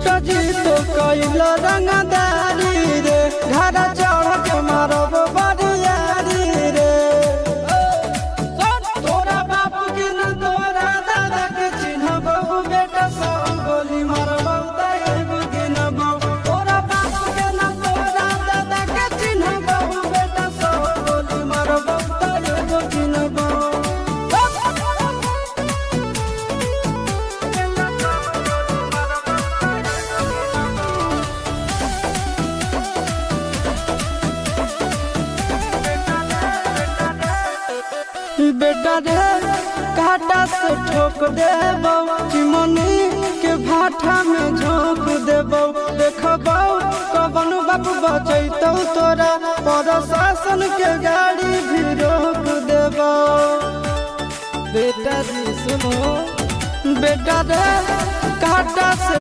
छूट जी तो कैल रंगदारी रे घर चढ़ के मारब बरियारी रे तोरा बाप के न तोरा दादा के चिन्हबहु बेटा सब गोली मारबहु तैगो गिनबहु तोरा बाप के न तोरा दादा के चिन्हबहु बेटा सब गोली मारबहु तैगो गिनबहु बेटा रे काटा से ठोक देबौ चिमनी के भाठा में झोंक देबौ देखबौ कवन बाप बचैतौ तोरा प्रशासन के गाड़ी भी रोक देबौ बेटा जी सुनो बेटा रे काटा से